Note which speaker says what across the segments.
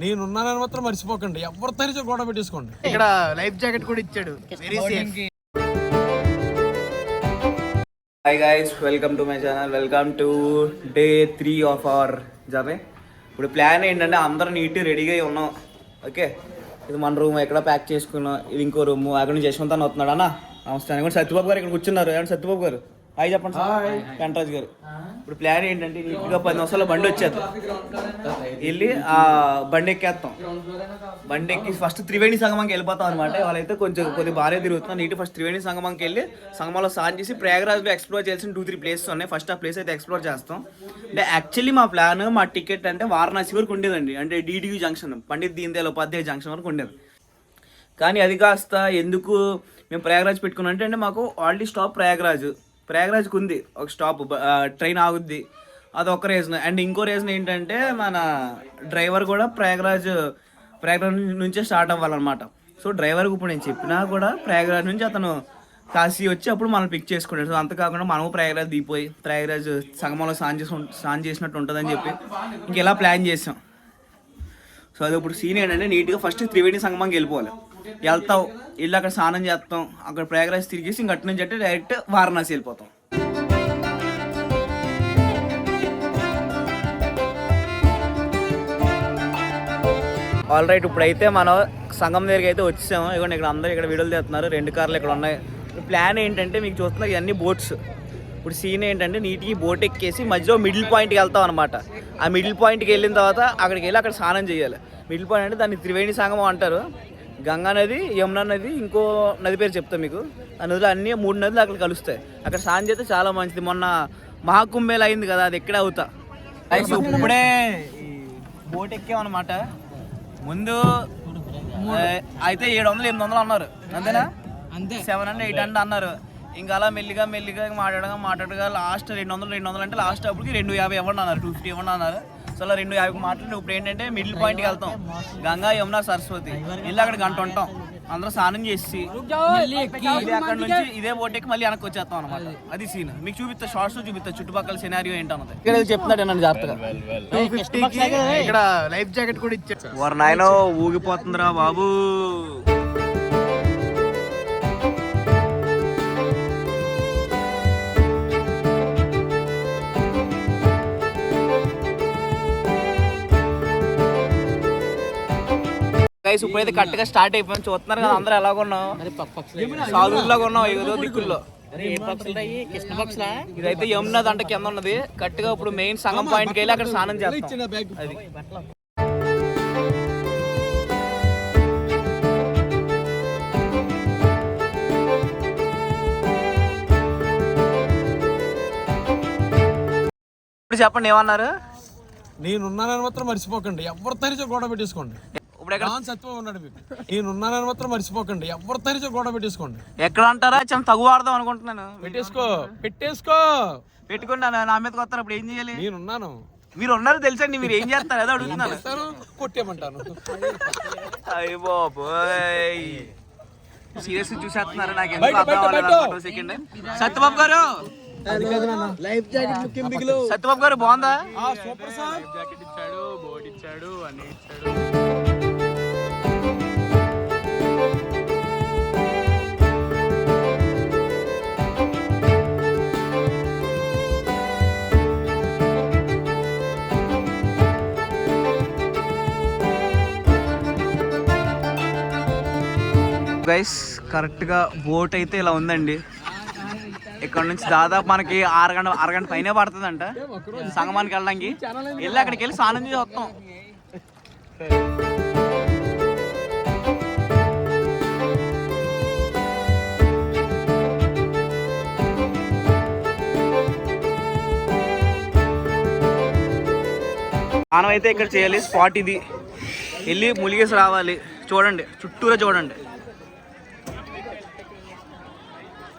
Speaker 1: నేనున్నానని మాత్రం మర్చిపోకండి. ఎవరితో గొడవ పెట్టేసుకోండి.
Speaker 2: ఇక్కడ లైఫ్ జాకెట్ కూడా ఇచ్చాడు. Very safe. Hi guys, welcome to my channel. Welcome to day 3 of our journey. ఇప్పుడు ప్లాన్ ఏంటంటే అందరూ నీట్గా రెడీగా ఉన్నాం. ఓకే, ఇది మన రూమ్ ఎక్కడ ప్యాక్ చేసుకున్నాం. ఇది ఇంకో రూమ్. అక్కడ నుంచి యశ్వంత్ అన్న వస్తున్నాడు. అన్న నమస్తే. అని కూడా సత్యబాబు గారు ఇక్కడ కూర్చున్నారు. ఏమంటే సత్యబాబు గారు హాయ్ చెప్పండి. వెంకటరాజు గారు. ఇప్పుడు ప్లాన్ ఏంటంటే నీట్గా 10 నిమిషాల్లో బండి వచ్చేద్దాం. వెళ్ళి ఆ బండి ఎక్కేస్తాం. బండి ఎక్కి ఫస్ట్ త్రివేణి సంగమంకి వెళ్ళిపోతాం అనమాట. వాళ్ళైతే కొద్దిగా బాగా తిరుగుతున్నాం. నీటి ఫస్ట్ త్రివేణి సంగమంకి వెళ్ళి సంగమంలో స్నానం చేసి ప్రయాగరాజ్లో ఎక్స్ప్లోర్ చేయాల్సిన 2-3 ప్లేసెస్ ఉన్నాయి. ఫస్ట్ ఆ ప్లేస్ అయితే ఎక్స్ప్లోర్ చేస్తాం. అంటే యాక్చువల్లీ మా ప్లాన్, మా టికెట్ అంటే వారణాసి వరకు ఉండేదండి. అంటే DDU junction, Pandit Deen Dayal Upadhyaya junction వరకు ఉండేది. కానీ అది కాస్త ఎందుకు మేము ప్రయాగరాజ్ పెట్టుకున్నాం అంటే మాకు ఆల్రెడీ స్టాప్ ప్రయాగరాజ్కి ఉంది ఒక స్టాప్, ట్రైన్ ఆగుద్ది. అదొక రీజన్. అండ్ ఇంకో రీజన్ ఏంటంటే మన డ్రైవర్ కూడా ప్రయాగరాజ్ నుంచే స్టార్ట్ అవ్వాలన్నమాట. సో డ్రైవర్కి ఇప్పుడు నేను చెప్పినా కూడా ప్రయాగరాజ్ నుంచి అతను కాశీ వచ్చి అప్పుడు మనం పిక్ చేసుకుంటాడు. సో అంతకాకుండా మనము ప్రయాగరాజ్ దిగిపోయి ప్రయాగరాజ్ సంగమంలో స్నానం చేసినట్టు ఉంటుందని చెప్పి ఇంకెలా ప్లాన్ చేసాం. సో అది ఇప్పుడు సీన్ ఏంటంటే నీట్గా ఫస్ట్ త్రివేణి సంగమంకి వెళ్ళిపోవాలి. వెళ్తాం, వెళ్ళి అక్కడ స్నానం చేస్తాం. అక్కడ ప్రయాగరాజ్ తిరిగేసి ఇంక అటు నుంచి అంటే డైరెక్ట్ వారణాసి వెళ్ళిపోతాం. ఆల్ రైట్, ఇప్పుడైతే మనం సంగం దగ్గరికి అయితే వచ్చాము. ఇవ్వండి ఇక్కడ అందరూ ఇక్కడ వీడియోలు తీస్తున్నారు. 2 కార్లు ఇక్కడ ఉన్నాయి. ప్లాన్ ఏంటంటే మీకు చూస్తున్నారు ఇవన్నీ బోట్స్. ఇప్పుడు సీన్ ఏంటంటే నీటికి బోట్ ఎక్కేసి మధ్యలో మిడిల్ పాయింట్కి వెళ్తాం అనమాట. ఆ మిడిల్ పాయింట్కి వెళ్ళిన తర్వాత అక్కడికి వెళ్ళి అక్కడ స్నానం చేయాలి. మిడిల్ పాయింట్ అంటే దాన్ని త్రివేణి సంగమం అంటారు. గంగా నది, యమునా నది, ఇంకో నది పేరు చెప్తాను మీకు. ఆ నదిలో అన్ని 3 నదులు అక్కడ కలుస్తాయి. అక్కడ స్నానం చేస్తే చాలా మంచిది. మొన్న మహాకుంభేళ అయింది కదా, అది ఎక్కడే అవుతా. ఇప్పుడే బోట్ ఎక్కామన్నమాట. ముందు అయితే 700-800 అన్నారు, అంతేనా? 700-800 అన్నారు. ఇంకా అలా మెల్లిగా మాట్లాడగా లాస్ట్ 200 అంటే లాస్ట్ అప్పటికి 250 ఇవ్వండి అన్నారు, 250 ఇవ్వండి అన్నారు. సో అలా 250 మాట్లాడి ఇప్పుడు ఏంటంటే మిడిల్ పాయింట్కి వెళ్తాం. గంగా, యమున, సరస్వతి వెళ్ళి అక్కడ గంట ఉంటాం. అందరూ స్నానం చేసి అక్కడ నుంచి ఇదే బోట్ ఎక్కి మళ్ళీ వెనక్కి వచ్చేస్తాం అనమాట. అది సీన్ మీకు చూపిస్తా, షార్ట్స్ చూపిస్తా చుట్టుపక్కల సినారియో ఏంటన్నది. ఇక్కడ చెప్తున్నాడు నన్ను జాగ్రత్తగా. 250కి ఇక్కడ లైఫ్ జాకెట్ కూడా ఇచ్చారు. వారు నాయన ఊగిపోతుందిరా బాబు. గైస్ ఇప్పుడైతే కరెక్ట్గా స్టార్ట్ అయిపోయింది. చూస్తున్నారు కదా అందరూ ఎలాగ ఉన్నాం, సాధువులాగా ఉన్నాం ఏదో దిక్కుల్లో. ఇదైతే యమునా దంట కింద ఉన్నది. కరెక్ట్గా ఇప్పుడు మెయిన్ సంగం పాయింట్కి వెళ్ళి అక్కడ స్నానం చేస్తాం. అది ఇప్పుడు చెప్పండి ఏమన్నారు.
Speaker 1: నేనున్నానని మాత్రం మర్చిపోకండి. ఎవరితో గొడవ పెట్టేసుకోండి. సత్యం ఉన్నాడు మీకు. నేనున్నానని మాత్రం మర్చిపోకండి. ఎవరితో గొడవ పెట్టేసుకోండి.
Speaker 2: ఎక్కడ అంటారా తగు ఆడదాం అనుకుంటున్నాను. పెట్టుకుంటాను. నా మీదకి వస్తారు. ఇప్పుడు ఏం చేయాలి?
Speaker 1: నేనున్నాను,
Speaker 2: మీరు ఉన్నారు తెలుసండి. మీరు ఏం చేస్తారు అదే అడుగుతున్నాను.
Speaker 1: కొట్టేయమంటాను.
Speaker 2: అయ్య బాబోయ్, సీరియస్ చూసేస్తున్నారు. నాకు ఎందుకు సెకండ్. సత్యబాబు గారు, సత్యబాబు గారు బాగుందా?
Speaker 1: Super sir.
Speaker 3: జాకెట్ ఇచ్చాడు, బోట్ ఇచ్చాడు, అన్ని ఇచ్చాడు.
Speaker 2: గైస్ కరెక్ట్గా బోట్ అయితే ఇలా ఉందండి. ఇక్కడ నుంచి దాదాపు మనకి అరగంట పైనే పడుతుందంట సంగమానికి వెళ్ళడానికి. వెళ్ళి అక్కడికి వెళ్ళి స్నానం చేసి వస్తాం. స్నానం అయితే ఇక్కడ చేయాలి. స్పాట్ ఇది. వెళ్ళి ములిగేసి రావాలి. చూడండి చుట్టూరా చూడండి.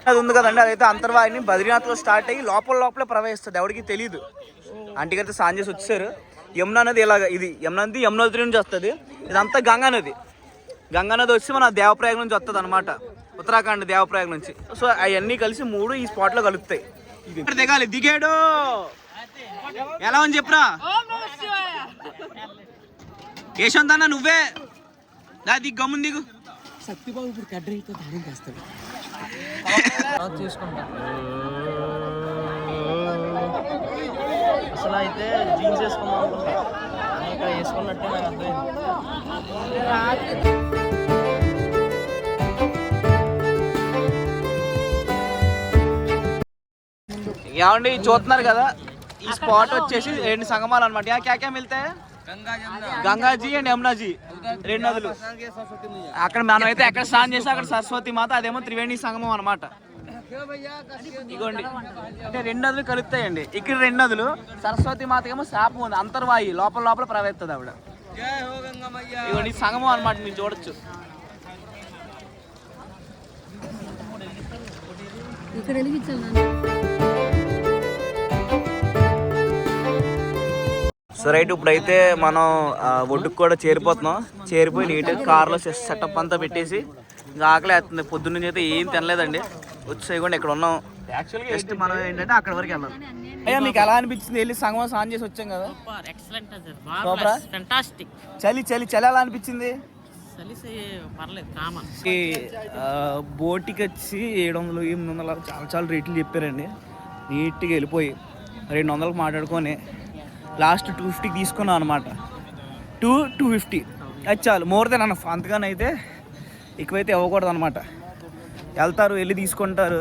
Speaker 2: అది ఉంది కదండి, అదైతే అంతర్వాహిని బద్రీనాథ్లో స్టార్ట్ అయ్యి లోపలే ప్రవహిస్తుంది. ఎవరికి తెలియదు. ఆంటీకి స్నానం చేసి వచ్చారు. యమునా నది ఇలాగ, ఇది యమునా నది యమునోత్రి నుంచి వస్తుంది. ఇదంతా గంగా నది వచ్చి మన దేవప్రయాగ నుంచి వస్తుంది అనమాట. ఉత్తరాఖండ్ దేవప్రయాగ నుంచి. సో అవన్నీ కలిసి 3 ఈ స్పాట్లో కలుపుతాయి. దిగాలి. దిగాడు. ఎలా అని చెప్పరా. యశ్వంత్ అన్న నువ్వే దిగు గమ్మున దిగు.
Speaker 1: సత్యబాబు ఇప్పుడు కడ్డైతే దానం చేస్తాడు.
Speaker 2: తీసుకుంటా అసలు అయితే జీన్స్ వేసుకున్నాం అనుకుంటా, ఇక్కడ వేసుకున్నట్టే నాకు అర్థమైంది. ఏమండి చూస్తున్నారు కదా, ఈ స్పాట్ వచ్చేసి 2 సంగమాలు అనమాట. క్యా మిల్తే గంగాజీ అండ్ యమునాజీ, 2 నదులు. అక్కడ మనం అయితే ఎక్కడ స్నానం చేస్తే అక్కడ సరస్వతి మాత, అదేమో త్రివేణి సంగమం అనమాట. ఇగోండి అంటే 2 నదులు కలుస్తాయండి. ఇక్కడ 2 నదులు, సరస్వతి మాత ఏమో శాపం ఉంది, అంతర్వాయి లోపల ప్రవేశిస్తుంది ఆవిడ. ఇగోండి సంగమం అనమాట, మీరు చూడొచ్చు. సో రైట్, ఇప్పుడైతే మనం ఒడ్డుకు కూడా చేరిపోతున్నాం. చేరిపోయి నీట్గా కార్లో సెటప్ అంతా పెట్టేసి ఇంకా ఆకలి వేస్తుంది. పొద్దున్న అయితే ఏం తినలేదండి, వచ్చేయకుండా ఇక్కడ ఉన్నాం. జస్ట్ మనం ఏంటంటే అక్కడ వరకు వెళ్ళాం. అయ్యా మీకు ఎలా అనిపించింది? వెళ్ళి సంగమం స్నానం చేసి వచ్చాం కదా. చలి చలి చలి ఎలా అనిపించింది? బోటికి వచ్చి 700 800 చాలా రేట్లు చెప్పారండి. నీట్గా వెళ్ళిపోయి 200కి మాట్లాడుకొని లాస్ట్ 250కి తీసుకున్నాం అనమాట. 250 అది చాలు, మోర్ దెన్ అన్న. అంతగానే అయితే ఎక్కువైతే ఇవ్వకూడదు అనమాట. వెళ్తారు, వెళ్ళి తీసుకుంటారు,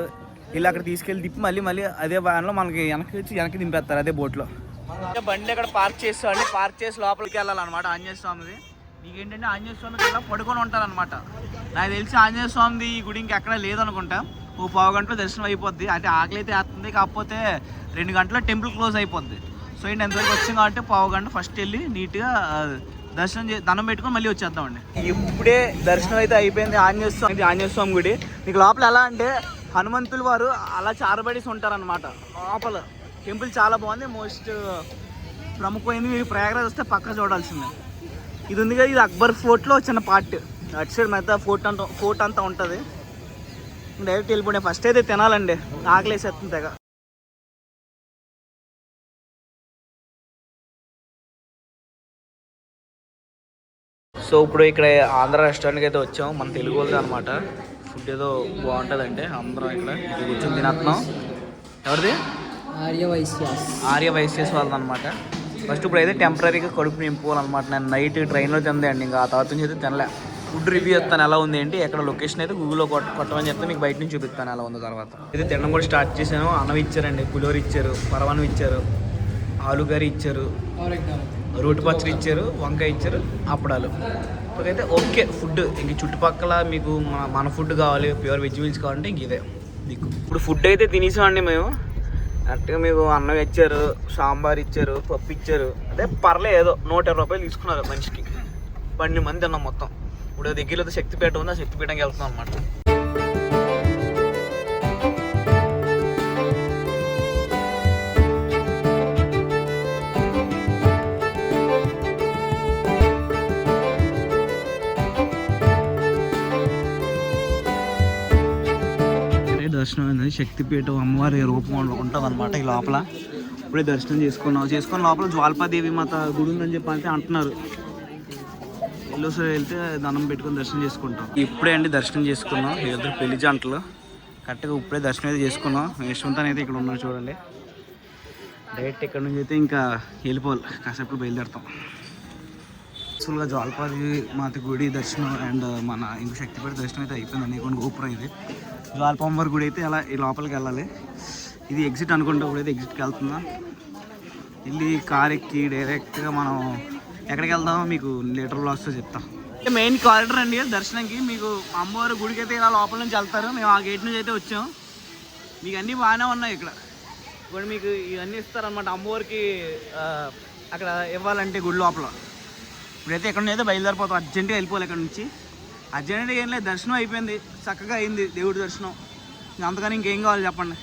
Speaker 2: వెళ్ళి అక్కడ తీసుకెళ్ళి తిప్పి మళ్ళీ అదే వ్యాన్లో మనకి వెనక్కి దింపేస్తారు, అదే బోట్లో. బండి అక్కడ పార్క్ చేస్తామండి. పార్క్ చేసి లోపలికి వెళ్ళాలన్నమాట ఆంజనేయ స్వామిది. మీకు ఏంటంటే ఆంజనేయ స్వామికి ఇలా పడుకొని ఉంటారనమాట. నాకు తెలిసి ఆంజనేయ స్వామిది ఈ గుడి ఇంకెక్కడ లేదనుకుంటా. ఓ పావు గంటలో దర్శనం అయిపోద్ది. అంటే ఆకలి అయితే వేస్తుంది, కాకపోతే 2 గంటల్లో టెంపుల్ క్లోజ్ అయిపోద్ది. సో ఏంటి ఎంతవరకు వచ్చాం కాబట్టి పావు గంట ఫస్ట్ వెళ్ళి నీట్గా దర్శనం దండం పెట్టుకొని మళ్ళీ వచ్చేద్దామండి. ఇప్పుడే దర్శనం అయితే అయిపోయింది. ఆంజనేయ స్వామి గుడి. మీకు లోపల ఎలా అంటే హనుమంతులు వారు అలా చారబడేసి ఉంటారనమాట. లోపల టెంపుల్ చాలా బాగుంది. మోస్ట్ ప్రముఖమైంది. మీరు ప్రయాగరాజ్ వస్తే పక్క చూడాల్సిందే. ఇది ఉంది కదా, ఇది అక్బర్ ఫోర్ట్లో చిన్న పార్ట్. అటు సైడ్ మిగతా ఫోర్ట్ అంతా ఉంటుంది. డైరెక్ట్ వెళ్ళిపోయి ఫస్ట్ అయితే తినాలండి, ఆకలేసేస్తుంది తెగ. సో ఇప్పుడు ఇక్కడ ఆంధ్ర రెస్టారెంట్కి అయితే వచ్చాం. మన తెలుగు వాళ్ళది అనమాట. ఫుడ్ ఏదో బాగుంటుందండి. అందరం ఇక్కడ కూర్చొని తినేస్తున్నాం. ఎవరిది? ఆర్య వైశ్యాస్ వాళ్ళది అనమాట. ఫస్ట్ ఇప్పుడు అయితే టెంపరీగా కడుపు నింపుకోవాలన్నమాట. నేను నైట్ ట్రైన్లో తిందే అండి, ఇంకా ఆ తర్వాత నుంచి అయితే తినలే. ఫుడ్ రివ్యూ చెప్తాను ఎలా ఉంది ఏంటి. ఎక్కడ లొకేషన్ అయితే గూగుల్లో కొట్టమని చెప్తే మీకు బయట నుంచి చూపిస్తాను ఎలా ఉందో. తర్వాత అయితే తినడం కూడా స్టార్ట్ చేశాను. అన్నం ఇచ్చారండి, పులిహోర ఇచ్చారు, పరమాన్నం ఇచ్చారు, ఆలు కర్రీ ఇచ్చారు, రోటి పచ్చడి ఇచ్చారు, వంకాయ ఇచ్చారు, అప్పడాలు. ఇప్పుడైతే ఓకే ఫుడ్. ఇంక చుట్టుపక్కల మీకు మన ఫుడ్ కావాలి, ప్యూర్ వెజ్ మీల్స్ కావాలంటే ఇంక ఇదే మీకు. ఇప్పుడు ఫుడ్ అయితే తినేసామండి మేము. కరెక్ట్గా మీకు అన్నం ఇచ్చారు, సాంబార్ ఇచ్చారు, పప్పు ఇచ్చారు. అదే పర్లేదు, ఏదో 120 రూపాయలు తీసుకున్నారు మనిషికి. 12 మంది తిన్నాం మొత్తం. ఇప్పుడు దగ్గరలో శక్తిపేట ఉంది, ఆ శక్తిపేటకి వెళ్తున్నాం అనమాట. దర్శనం అయింది. శక్తిపీఠం అమ్మవారి రూపం ఉంటుంది అనమాట ఈ లోపల. ఇప్పుడే దర్శనం చేసుకొని లోపల జ్వాల్పాదేవి మాత గుడి ఉందని చెప్పి అయితే అంటున్నారు. ఎల్లోసారి వెళ్తే దండం పెట్టుకొని దర్శనం చేసుకుంటాం. ఇప్పుడే అండి దర్శనం చేసుకున్నాం. ఇద్దరు పెళ్లి జంటలు కరెక్ట్గా ఇప్పుడే దర్శనం అయితే చేసుకున్నాం. యశ్వంతన్ అయితే ఇక్కడ ఉన్నారు చూడండి. డైరెక్ట్ ఇక్కడ నుంచి అయితే ఇంకా వెళ్ళిపోవాలి, కాసేపు బయలుదేరుతాం. యాక్చువల్గా జ్వాల్పాదేవి మాత గుడి దర్శనం అండ్ మన ఇంకో శక్తిపేట దర్శనం అయితే అయిపోయిందండి. ఇంకొన్ని గోపురం ఇది. జ్వాల్పాంబర్ గుడి అయితే అలా ఈ లోపలికి వెళ్ళాలి. ఇది ఎగ్జిట్ అనుకుంటా. ఇప్పుడైతే ఎగ్జిట్కి వెళ్తుందా, వెళ్ళి కార్ ఎక్కి డైరెక్ట్గా మనం ఎక్కడికి వెళ్దామో మీకు లేటర్ వ్లాగ్స్తో చెప్తాం. మెయిన్ కారిడార్ అండి దర్శనంకి. మీకు అమ్మవారి గుడికి అయితే ఇలా లోపల నుంచి వెళ్తారు. మేము ఆ గేట్ నుంచి అయితే వచ్చాం. మీకు అన్నీ బాగానే ఉన్నాయి ఇక్కడ. ఇప్పుడు మీకు ఇవన్నీ ఇస్తారనమాట అమ్మవారికి అక్కడ ఇవ్వాలంటే గుడి లోపల. ఇప్పుడైతే ఎక్కడ నుంచి అయితే బయలుదేరిపోతాం. అర్జెంట్గా వెళ్ళిపోవాలి ఇక్కడ నుంచి. అర్జెంట్గా ఏం లేదు, దర్శనం అయిపోయింది, చక్కగా అయింది దేవుడి దర్శనం. అంతకని ఇంకేం కావాలి చెప్పండి.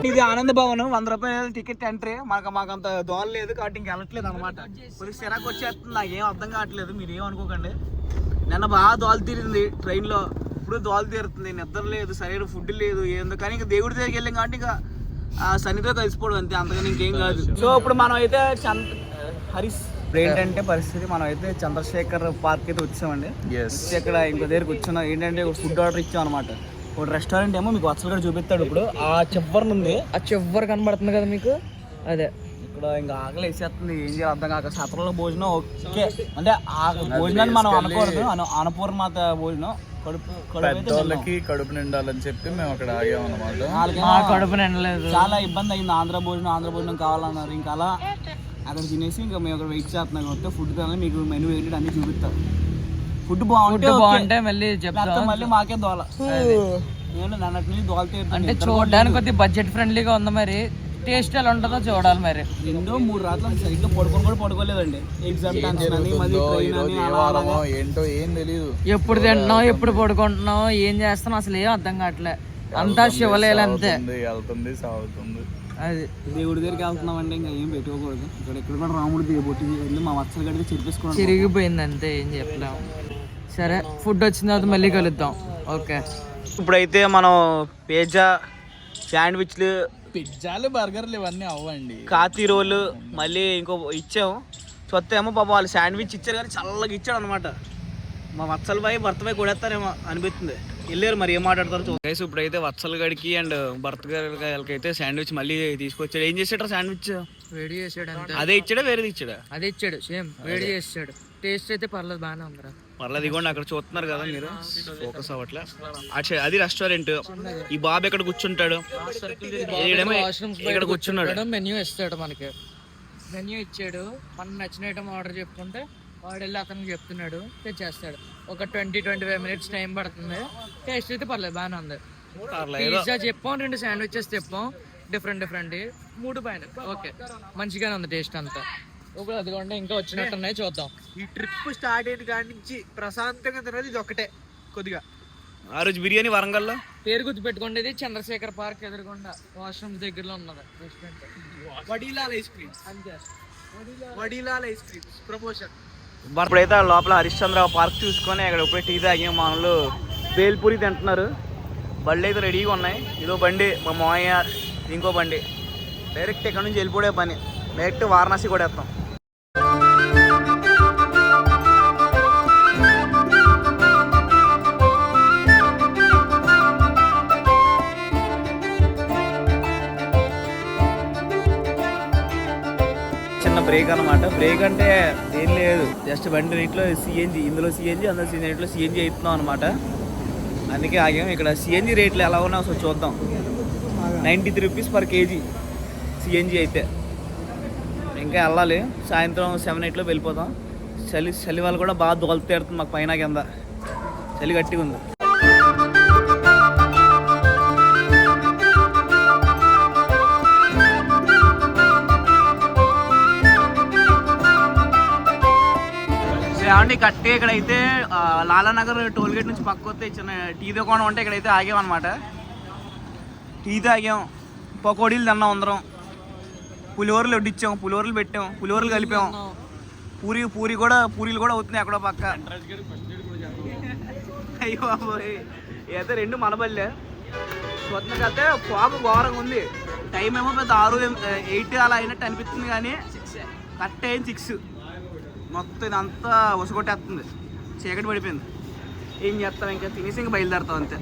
Speaker 2: ఇది ఆనంద భవన్, 100 రూపాయలు టికెట్ ఎంట్రీ. మాకంత దోల లేదు కాబట్టి ఇంక వెళ్ళట్లేదు అనమాట. కొద్దిగా సిరాకు వచ్చేస్తుంది, నాకేం అర్థం కావట్లేదు, మీరు ఏమనుకోకండి. నిన్న బాగా దోల తీరింది ట్రైన్లో, ఇప్పుడు దోల తీరుతుంది. నిద్ర లేదు, సరైన ఫుడ్ లేదు, ఎందుకని ఇంకా దేవుడి దగ్గరికి వెళ్ళాం కాబట్టి ఇంకా సన్నితో కలిసిపోవడం అంతే, అంతగా ఇంకేం కాదు. సో ఇప్పుడు మనం అయితే హరీష్ ఇప్పుడు ఏంటంటే పరిస్థితి, మనం అయితే చంద్రశేఖర్ పార్క్ అయితే వచ్చామండి. ఇక్కడ ఇంకో దగ్గర కూర్చున్నాం. ఏంటంటే ఒక ఫుడ్ ఆర్డర్ ఇచ్చాం అనమాట. ఒక రెస్టారెంట్ ఏమో మీకు వత్సలు కూడా చూపిస్తాడు. ఇప్పుడు ఆ చివరి ఉంది,
Speaker 4: ఆ చివరి కనబడుతుంది కదా మీకు, అదే
Speaker 2: ఇక్కడ ఇంకా ఆకలి వేసేస్తుంది. ఏం చేయాలి అర్థం కాక సత్రంలో భోజనం ఓకే అంటే ఆ భోజనాన్ని మనం అనకూడదు, అన్నపూర్ణమాత భోజనం
Speaker 3: పెద్దోళ్ళకి కడుపు నిండాలని చెప్పి మేము అక్కడ ఆగాం అన్నమాట.
Speaker 4: కడుపు నిండలేదు,
Speaker 2: చాలా ఇబ్బంది అయింది. ఆంధ్ర భోజనం కావాలన్నారు. ఇంకా అలా అక్కడ తినేసి ఇంకా మేము అక్కడ వెయిట్ చేస్తున్నాం కాబట్టి ఫుడ్ కానీ మీకు మెనూ ఏంటి అన్ని చూపిస్తాం. ఫుడ్ బాగుంటే
Speaker 4: మళ్ళీ చెప్తాం,
Speaker 2: మళ్ళీ మాకే దోల. నేను నన్నటి నుంచి దోలతో
Speaker 4: అంటే చూడడానికి కొద్దిగా బడ్జెట్ ఫ్రెండ్లీగా ఉంది, మరి టేస్ట్ ఎలా ఉంటుందో చూడాలి. మరి
Speaker 2: 2-3 రాత్రులు సరిగ్గా పడుకోలేదండి. ఎగ్జామ్
Speaker 3: ఏంటో ఏం తెలియదు,
Speaker 4: ఎప్పుడు తింటున్నావు ఎప్పుడు పడుకుంటున్నావు ఏం చేస్తున్నావు అసలు ఏం అర్థం కావట్లే. అంతా శివలేలు అంతే,
Speaker 3: వెళ్తుంది సాగుతుంది.
Speaker 4: అది
Speaker 2: దేవుడి దగ్గరికి వెళ్తున్నాం అంటే ఇంకా ఏం పెట్టుకోకూడదు. ఇక్కడ కూడా రాముడు బొట్టి వెళ్ళి మా వత్సలు గడికి చెరిపేసుకోవడం
Speaker 4: చిరిగిపోయింది అంతే, ఏం చెప్పలేము. సరే ఫుడ్ వచ్చిన తర్వాత మళ్ళీ కలుద్దాం. ఓకే,
Speaker 2: ఇప్పుడైతే మనం పిజ్జా, శాండ్విచ్లు,
Speaker 3: పిజ్జాలు బర్గర్లు ఇవన్నీ అవ్వండి,
Speaker 2: కాతి రోలు మళ్ళీ ఇంకో ఇచ్చాము. కొత్త ఏమో పాప వాళ్ళు శాండ్విచ్ ఇచ్చారు కానీ చల్లగా ఇచ్చాడు అనమాట. మా వత్సల బాయ్ భర్త బాయ్ కొడేస్తారేమో అనిపిస్తుంది. వెళ్ళారు మరి ఏం మాట్లాడతారు గైస్. ఇప్పుడైతే వత్సల గడికి అండ్ భర్త గారికి అయితే శాండ్విచ్ మళ్ళీ తీసుకొచ్చాడు. ఏం చేసాడు శాండ్విచ్?
Speaker 4: వేడి చేసాడు అంతే.
Speaker 2: అదే ఇచ్చాడా వేరేది ఇచ్చాడా?
Speaker 4: అదే ఇచ్చాడు, సేమ్ వేడి చేసాడు. టేస్ట్ అయితే పర్లేదు, బాగానే ఉందిరా.
Speaker 2: పర్లేదు. ఇదిగోండి అక్కడ చూస్తున్నారు కదా మీరు, ఫోకస్ అవ్వట్లే. అది రెస్టారెంట్. ఈ బాబు ఎక్కడ కూర్చుంటాడు, ఇక్కడ కూర్చున్నాడు.
Speaker 4: మెన్యూ ఇస్తాడు మనకి, మెన్యూ ఇచ్చాడు. మనం నచ్చిన ఐటమ్ ఆర్డర్ చెప్పుకుంటే వాడు వెళ్ళి అతనికి చెప్తున్నాడు, తెచ్చేస్తాడు. ఒక 20-25 మినిట్స్ టైం పడుతుంది. టేస్ట్ అయితే పర్లేదు, బాగానే ఉంది. పిజ్జా చెప్పాం, 2 శాండ్విచెస్ చెప్పాం, డిఫరెంట్ 3 పైన ఓకే, మంచిగానే ఉంది టేస్ట్ అంతా. ఇప్పుడు అదిగోండి ఇంకా వచ్చినట్టున్నాయి, చూద్దాం.
Speaker 5: ఈ ట్రిప్ స్టార్ట్ అయిన కాడి నుంచి ప్రశాంతంగా తినది ఇది ఒకటే. కొద్దిగా
Speaker 2: ఆ రోజు బిర్యానీ వరంగల్లో
Speaker 4: పేరు గుర్తు పెట్టుకోండి, ఇది చంద్రశేఖర్ పార్క్ ఎదురుకుండా వాష్రూమ్ దగ్గరలో ఉన్నది రెస్టారెంట్.
Speaker 5: వడీలాల్ ఐస్ క్రీమ్స్, అంతే. వడీలాల్ ఐస్ క్రీమ్స్ ప్రమోషన్.
Speaker 2: ఇప్పుడైతే లోపల హరిశ్చంద్ర పార్క్ చూసుకొని అక్కడ ఇప్పుడే టీ తాగాం. మా వాళ్ళు బేల్పూరి తింటున్నారు. బళ్ళు అయితే రెడీగా ఉన్నాయి. ఇదో బండి మా మావయ్య, ఇంకో బండి. డైరెక్ట్ ఇక్కడ నుంచి వెళ్ళిపోయే పని, డైరెక్ట్ వారణాసి కూడా వేస్తాం. చిన్న బ్రేక్ అనమాట. బ్రేక్ అంటే ఏం లేదు, జస్ట్ బండి నీటిలో సిఎన్జి, ఇందులో సిఎన్జి, అందులో నీటిలో సిఎన్జి అవుతున్నాం అనమాట. అందుకే ఆగాం. ఇక్కడ సిఎన్జి రేట్లు ఎలా ఉన్నాయో ఒకసారి చూద్దాం. 93 రూపీస్ పర్ కేజీ సిఎన్జి అయితే. ఇంకా వెళ్ళాలి, సాయంత్రం 7-8లో వెళ్ళిపోతాం. చలి వాళ్ళు కూడా బాగా దోలుతేరుతుంది మాకు పైన కింద, చలి గట్టిగా ఉంది. ఏమంటే కట్టే ఇక్కడైతే లాలానగర్ టోల్గేట్ నుంచి పక్క వస్తే చిన్న టీ దుకాణం ఉంటే ఇక్కడైతే ఆగామన్నమాట. టీ తాగాం, పకోడీలు తిన్నాం అందరం, పులిహోరలు వడ్డిచ్చాం, పులిహోరలు పెట్టాం, పులిహోరలు కలిపాం. పూరీలు కూడా అవుతున్నాయి అక్కడ పక్క. అయ్యో బాబోయ్, అయితే 2 మనబల్లే. కొత్తగా అయితే ఫాగ్ ఘోరంగా ఉంది. టైం ఏమో పెద్ద 6-8 అలా అయినట్టు అనిపిస్తుంది కానీ కరెక్ట్ అయింది 6. మొత్తం ఇదంతా ఉసగొట్టేస్తుంది, చీకటి పడిపోయింది. ఏం చేస్తాం, ఇంకా తినేసి ఇంకా బయలుదేరుతాం అంతే.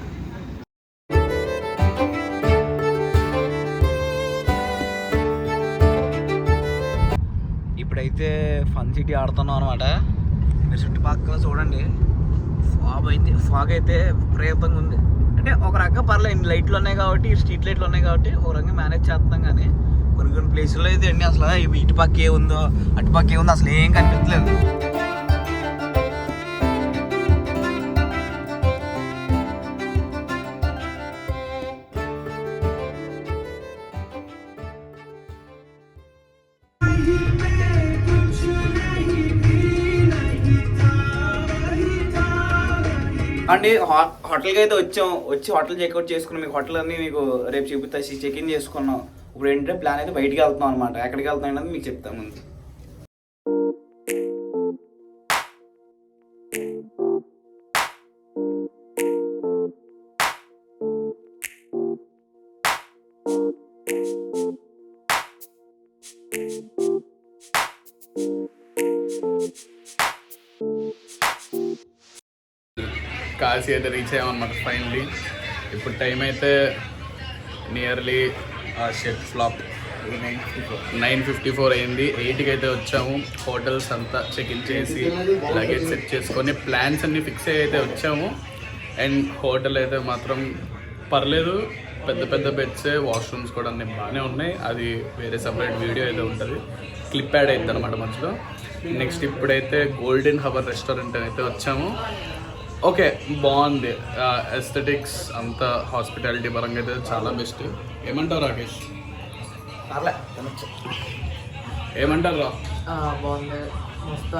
Speaker 2: ఇప్పుడైతే ఫన్ సిటీ ఆడుతున్నాం అనమాట. మీరు చుట్టుపక్కల చూడండి, ఫాగ్ అయితే విపరీతంగా ఉంది. అంటే ఒక రకంగా పర్లేదు, లైట్లు ఉన్నాయి కాబట్టి, స్ట్రీట్ లైట్లు ఉన్నాయి కాబట్టి ఒక రకంగా మేనేజ్ చేస్తాం. కానీ కొన్ని ప్లేసుల్లో అయితే అండి అసలు ఇటు పక్క ఏ ఉందో అటు పక్క ఏ ఉందో అసలు ఏం కనిపించలేదు. అండి హోటల్కి అయితే వచ్చి హోటల్ చెక్అవుట్ చేసుకున్నాం. మీకు హోటల్ అన్నీ మీకు రేపు చూపిస్తా. చెక్ ఇన్ చేసుకున్నాం. ఇప్పుడు ఏంటంటే ప్లాన్ అయితే బయటికి వెళ్తున్నాం అనమాట. ఎక్కడికి వెళ్తాం అనేది మీకు చెప్తాం ముందు.
Speaker 3: కాశీ అయితే రీచ్ అయ్యామన్నమాట ఫైనలీ. ఇప్పుడు టైం అయితే నియర్లీ షెట్ ఫ్లాప్ 9:54 అయింది. 8కి అయితే వచ్చాము. హోటల్స్ అంతా చెక్ఇన్ చేసి లగేజ్ సెట్ చేసుకొని ప్లాన్స్ అన్నీ ఫిక్స్ అయ్యి అయితే వచ్చాము. అండ్ హోటల్ అయితే మాత్రం పర్లేదు, పెద్ద పెద్ద బెడ్సే, వాష్రూమ్స్ కూడా అన్నీ బాగానే ఉన్నాయి. అది వేరే సపరేట్ వీడియో అయితే ఉంటుంది, క్లిప్ యాడ్ అవుతుంది అనమాట మధ్యలో. నెక్స్ట్ ఇప్పుడైతే గోల్డెన్ హవర్ రెస్టారెంట్ అయితే వచ్చాము. ఓకే, బాగుంది. ఎస్థెటిక్స్ అంతా హాస్పిటాలిటీ పరంగా అయితే చాలా బెస్ట్. ఏమంటావు రాకేష్? ఏమంటారు రా?
Speaker 4: బాగుంది మొత్తం.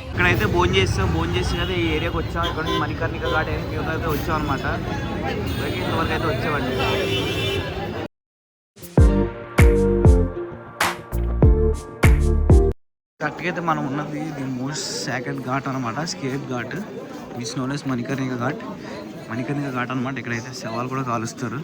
Speaker 2: ఇక్కడైతే భోజనం చేసి కదా ఈ ఏరియాకి వచ్చాం. ఇక్కడ నుంచి మణికర్ణిక ఘాట్ అయితే వచ్చాం అనమాట. ఇంతవరకు అయితే వచ్చేవాడి. కరెక్ట్గా అయితే మనం ఉన్నది ది మోస్ట్ సాక్రెడ్ ఘాట్ అనమాట, స్కేప్ ghat, which known as Manikarnika ghat. Manikarnika ghat అనమాట. ఇక్కడైతే శవాలు కూడా కాలుస్తారు.